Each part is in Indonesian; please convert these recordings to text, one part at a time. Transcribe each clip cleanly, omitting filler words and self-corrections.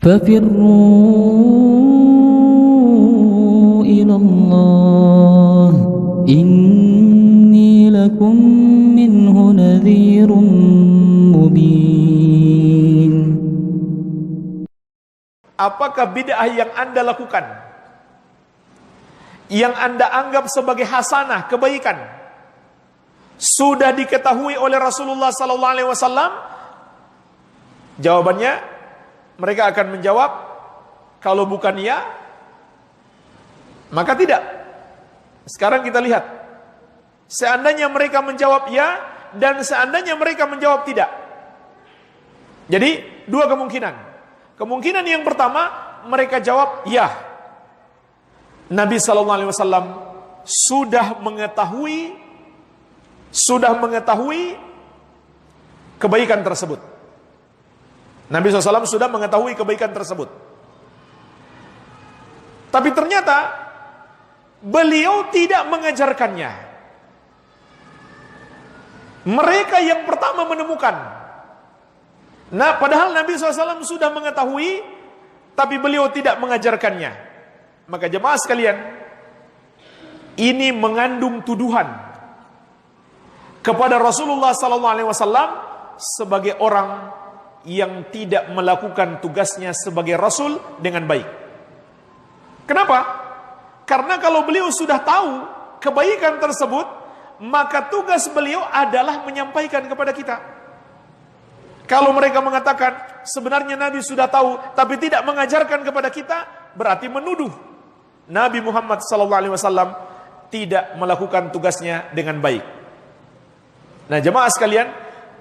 ففروا إلى الله إني لكم منه نذير مبين. Apakah bid'ah yang Anda lakukan, yang Anda anggap sebagai hasanah, kebaikan, sudah diketahui oleh Rasulullah SAW? Jawabannya, mereka akan menjawab, kalau bukan ya, maka tidak. Sekarang kita lihat, seandainya mereka menjawab ya, dan seandainya mereka menjawab tidak. Jadi, dua kemungkinan. Kemungkinan yang pertama, mereka jawab ya. Nabi SAW sudah mengetahui kebaikan tersebut. Nabi SAW sudah mengetahui kebaikan tersebut. Tapi ternyata beliau tidak mengajarkannya. Mereka yang pertama menemukan. Nah, padahal Nabi SAW sudah mengetahui, tapi beliau tidak mengajarkannya. Maka jemaah sekalian, ini mengandung tuduhan kepada Rasulullah SAW sebagai orang yang tidak melakukan tugasnya sebagai Rasul dengan baik. Kenapa? Karena kalau beliau sudah tahu kebaikan tersebut, maka tugas beliau adalah menyampaikan kepada kita. Kalau mereka mengatakan sebenarnya Nabi sudah tahu tapi tidak mengajarkan kepada kita, berarti menuduh Nabi Muhammad SAW tidak melakukan tugasnya dengan baik. Nah, jemaah sekalian,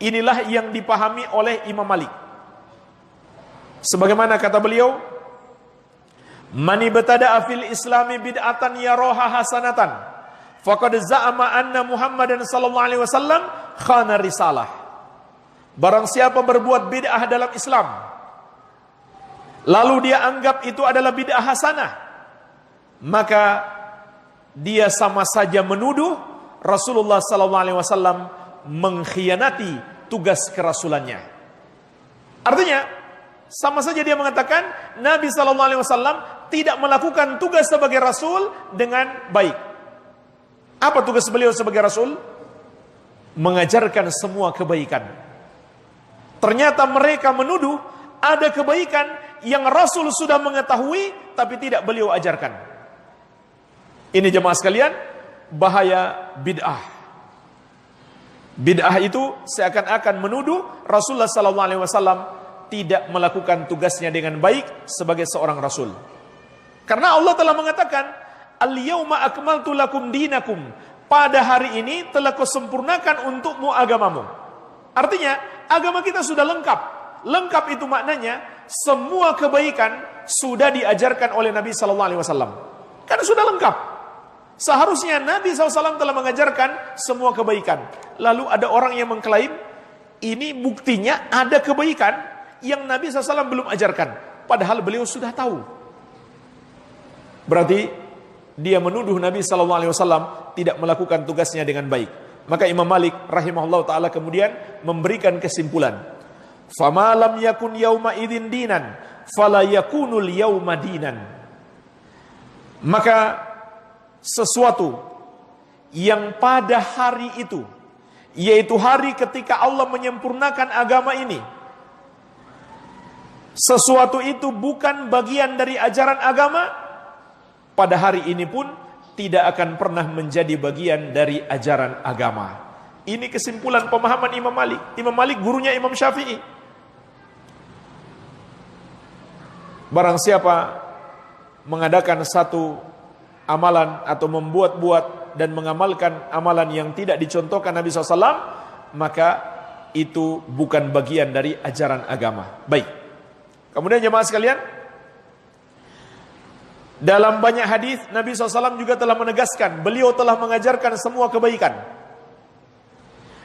inilah yang dipahami oleh Imam Malik. Sebagaimana kata beliau, "Man ibtada'a fil islami bid'atan yaraha hasanatan, faqad za'ama anna Muhammadan sallallahu alaihi wasallam khana risalah." Barang siapa berbuat bid'ah dalam Islam, lalu dia anggap itu adalah bid'ah hasanah, maka dia sama saja menuduh Rasulullah SAW mengkhianati tugas kerasulannya. Artinya, sama saja dia mengatakan Nabi SAW tidak melakukan tugas sebagai Rasul dengan baik. Apa tugas beliau sebagai Rasul? Mengajarkan semua kebaikan. Ternyata mereka menuduh ada kebaikan yang Rasul sudah mengetahui tapi tidak beliau ajarkan. Ini jemaah sekalian, bahaya bid'ah. Bid'ah itu seakan-akan menuduh Rasulullah SAW tidak melakukan tugasnya dengan baik sebagai seorang Rasul. Karena Allah telah mengatakan, "Al-yawma akmaltu lakum dinakum." Pada hari ini telah kusempurnakan untukmu agamamu. Artinya, agama kita sudah lengkap. Lengkap itu maknanya semua kebaikan sudah diajarkan oleh Nabi SAW. Karena sudah lengkap. Seharusnya Nabi SAW telah mengajarkan semua kebaikan. Lalu ada orang yang mengklaim, ini buktinya ada kebaikan yang Nabi SAW belum ajarkan. Padahal beliau sudah tahu. Berarti dia menuduh Nabi SAW tidak melakukan tugasnya dengan baik. Maka Imam Malik rahimahullah ta'ala kemudian memberikan kesimpulan, "Fama lam yakun yauma idzin dinan, fala yakunul yauma dinan." Maka sesuatu yang pada hari itu, yaitu hari ketika Allah menyempurnakan agama ini, sesuatu itu bukan bagian dari ajaran agama, pada hari ini pun tidak akan pernah menjadi bagian dari ajaran agama. Ini kesimpulan pemahaman Imam Malik. Imam Malik gurunya Imam Syafi'i. Barang siapa mengadakan satu amalan atau membuat-buat dan mengamalkan amalan yang tidak dicontohkan Nabi SAW, maka itu bukan bagian dari ajaran agama. Baik. Kemudian jemaah sekalian, dalam banyak hadis Nabi SAW juga telah menegaskan, beliau telah mengajarkan semua kebaikan.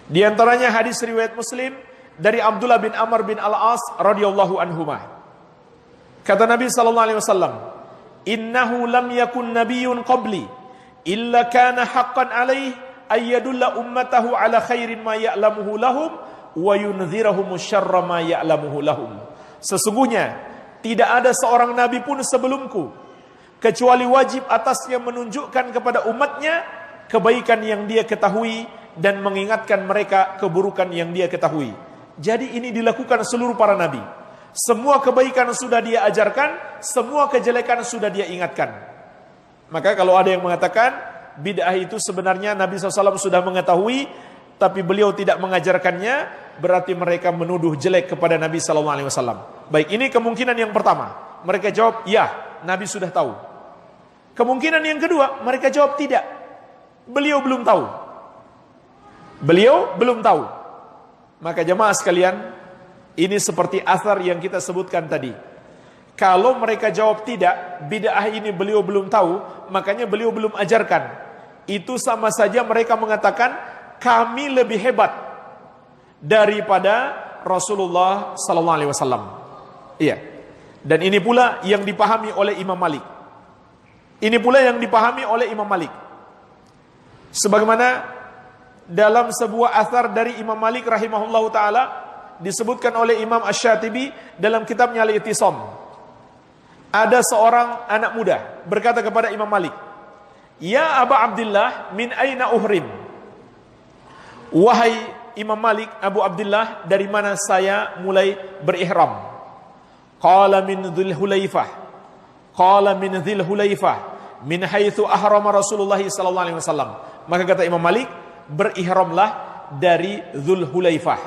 Di antaranya hadis riwayat Muslim dari Abdullah bin Amr bin Al-As radhiyallahu anhuma. Kata Nabi SAW, "Innahu lam yakun nabiyyun qabli illa kana haqqan alaihi ayyadulla ummatahu ala khairin ma ya'lamuhu lahum wa yunzirahum syarra ma ya'lamuhu lahum." Sesungguhnya tidak ada seorang nabi pun sebelumku kecuali wajib atasnya menunjukkan kepada umatnya kebaikan yang dia ketahui dan mengingatkan mereka keburukan yang dia ketahui. Jadi ini dilakukan seluruh para nabi. Semua kebaikan sudah dia ajarkan, semua kejelekan sudah dia ingatkan. Maka kalau ada yang mengatakan bid'ah itu sebenarnya Nabi SAW sudah mengetahui tapi beliau tidak mengajarkannya, berarti mereka menuduh jelek kepada Nabi SAW. Baik, ini kemungkinan yang pertama. Mereka jawab, ya, Nabi sudah tahu. Kemungkinan yang kedua, mereka jawab tidak. Beliau belum tahu. Beliau belum tahu. Maka jemaah sekalian, ini seperti athar yang kita sebutkan tadi. Kalau mereka jawab tidak, bid'ah ini beliau belum tahu, makanya beliau belum ajarkan. Itu sama saja mereka mengatakan, kami lebih hebat daripada Rasulullah SAW. Iya. Dan ini pula yang dipahami oleh Imam Malik. Ini pula yang dipahami oleh Imam Malik. Sebagaimana dalam sebuah athar dari Imam Malik rahimahullahu ta'ala, disebutkan oleh Imam Asy-Syatibi dalam kitabnya Al-I'tisam. Ada seorang anak muda berkata kepada Imam Malik, "Ya Aba Abdullah, min aina uhrim?" Wahai Imam Malik, Abu Abdullah, dari mana saya mulai berihram? Qala min Dzul Hulaifah. Qala min Dzul Hulaifah, min haitsu ahrama Rasulullah sallallahu alaihi wasallam. Maka kata Imam Malik, berihramlah dari Dzul Hulaifah.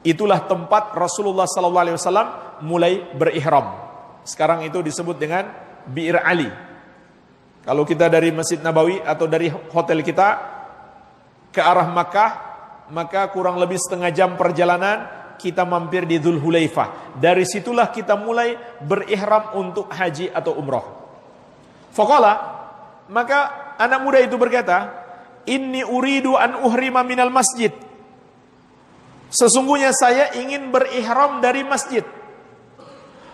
Itulah tempat Rasulullah sallallahu alaihi wasallam mulai berihram. Sekarang itu disebut dengan Bi'r Ali. Kalau kita dari Masjid Nabawi atau dari hotel kita ke arah Makkah, maka kurang lebih setengah jam perjalanan kita mampir di Dzul Hulaifah. Dari situlah kita mulai berihram untuk haji atau umrah. Faqala, maka anak muda itu berkata, "Inni uridu an uhrima minal masjid." Sesungguhnya saya ingin berihram dari masjid.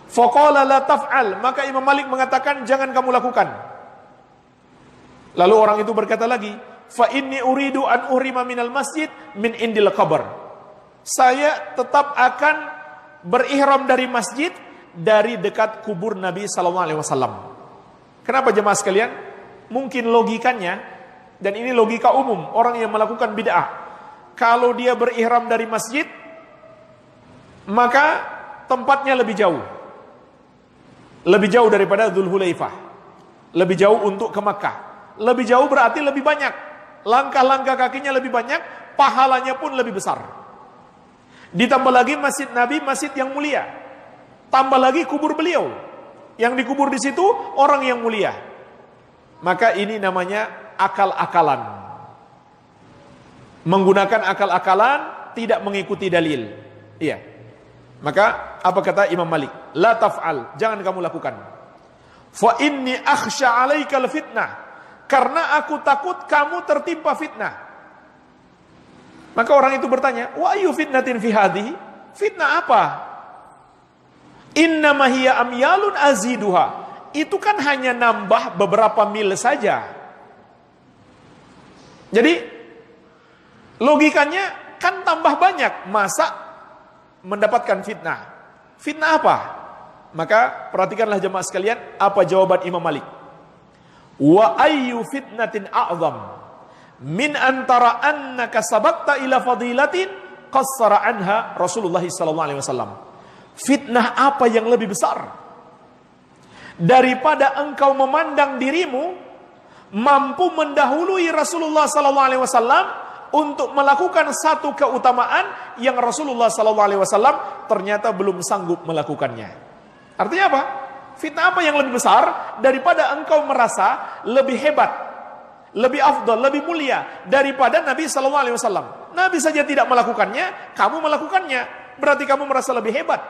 Faqala la taf'al, maka Imam Malik mengatakan jangan kamu lakukan. Lalu orang itu berkata lagi, fa inni uridu an uhrima minal masjid min indil qabr. Saya tetap akan berihram dari masjid dari dekat kubur Nabi sallallahu alaihi wasallam. Kenapa jemaah sekalian? Mungkin logikanya, dan ini logika umum orang yang melakukan bid'ah. Kalau dia berihram dari masjid, maka tempatnya lebih jauh. Lebih jauh daripada Dzul Hulaifah. Lebih jauh untuk ke Makkah. Lebih jauh berarti lebih banyak. Langkah-langkah kakinya lebih banyak, pahalanya pun lebih besar. Ditambah lagi masjid Nabi, masjid yang mulia. Tambah lagi kubur beliau. Yang dikubur di situ orang yang mulia. Maka ini namanya akal-akalan. Menggunakan akal-akalan, tidak mengikuti dalil. Iya. Maka apa kata Imam Malik? La taf'al, jangan kamu lakukan. Fa inni akhsha 'alaikal fitnah, karena aku takut kamu tertimpa fitnah. Maka orang itu bertanya, wa ayu fitnatin fi hadhihi? Fitnah apa? Innama hiya amyalun aziduha. Itu kan hanya nambah beberapa mil saja. Jadi logikanya kan tambah banyak, masa mendapatkan fitnah. Fitnah apa? Maka perhatikanlah jemaah sekalian apa jawaban Imam Malik. Wa ayyu fitnatin a'zam min antara annaka sabaqta ila fadilatin qassara anha Rasulullah sallallahu alaihi wasallam. Fitnah apa yang lebih besar daripada engkau memandang dirimu mampu mendahului Rasulullah sallallahu alaihi wasallam untuk melakukan satu keutamaan yang Rasulullah SAW ternyata belum sanggup melakukannya. Artinya apa? Fitnah apa yang lebih besar daripada engkau merasa lebih hebat, lebih afdal, lebih mulia daripada Nabi SAW. Nabi saja tidak melakukannya, kamu melakukannya. Berarti kamu merasa lebih hebat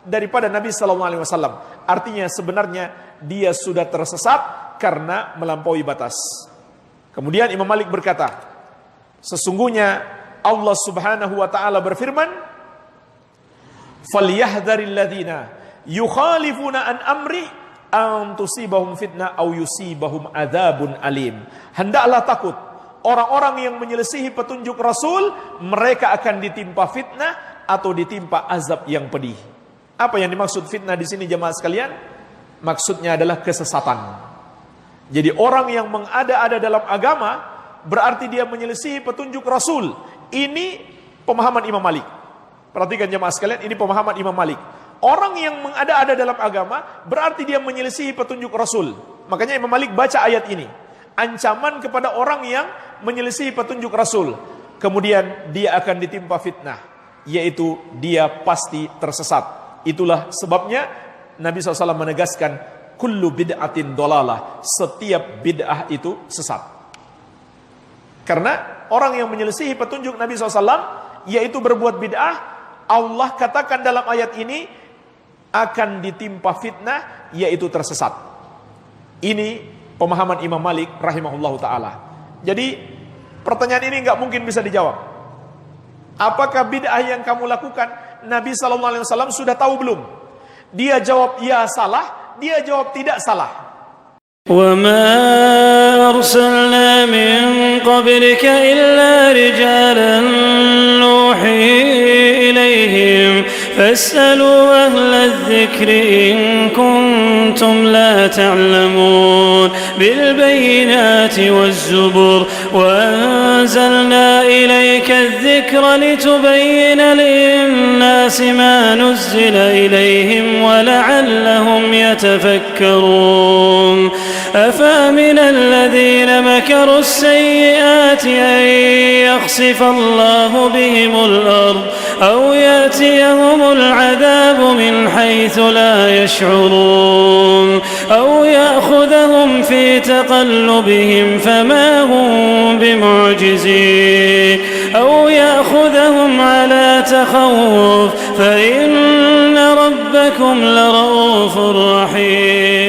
daripada Nabi SAW. Artinya sebenarnya dia sudah tersesat karena melampaui batas. Kemudian Imam Malik berkata, sesungguhnya Allah Subhanahu wa taala berfirman, "Falyahdharil ladzina yukhalifuna an amri an tusibahum fitnah aw yusibahum adzabun alim." Hendaklah takut orang-orang yang menyelisihi petunjuk Rasul, mereka akan ditimpa fitnah atau ditimpa azab yang pedih. Apa yang dimaksud fitnah di sini jemaah sekalian? Maksudnya adalah kesesatan. Jadi orang yang mengada-ada dalam agama berarti dia menyelisihi petunjuk Rasul. Ini pemahaman Imam Malik. Perhatikan jemaah sekalian, ini pemahaman Imam Malik. Orang yang mengada-ada dalam agama berarti dia menyelisihi petunjuk Rasul. Makanya Imam Malik baca ayat ini. Ancaman kepada orang yang menyelisihi petunjuk Rasul. Kemudian dia akan ditimpa fitnah, yaitu dia pasti tersesat. Itulah sebabnya Nabi SAW menegaskan kullu bid'atin dolalah, setiap bid'ah itu sesat. Karena orang yang menyelisihi petunjuk Nabi SAW, yaitu berbuat bid'ah, Allah katakan dalam ayat ini akan ditimpa fitnah, yaitu tersesat. Ini pemahaman Imam Malik rahimahullahu ta'ala. Jadi pertanyaan ini nggak mungkin bisa dijawab. Apakah bid'ah yang kamu lakukan Nabi SAW sudah tahu belum? Dia jawab ya salah, dia jawab tidak salah. وما أرسلنا من قبلك إلا رجالا نوحي إليهم فاسألوا أهل الذكر إن كنتم لا تعلمون بالبينات والزبر وأنزلنا إليك الذكر لتبين للناس ما نزل إليهم ولعلهم يتفكرون أفأمن الذين مكروا السيئات أن يخسف الله بهم الأرض أو يأتيهم العذاب من حيث لا يشعرون أو يأخذهم في تقلبهم فما هم بمعجزين أو يأخذهم على تخوف فإن ربكم لرؤوف رحيم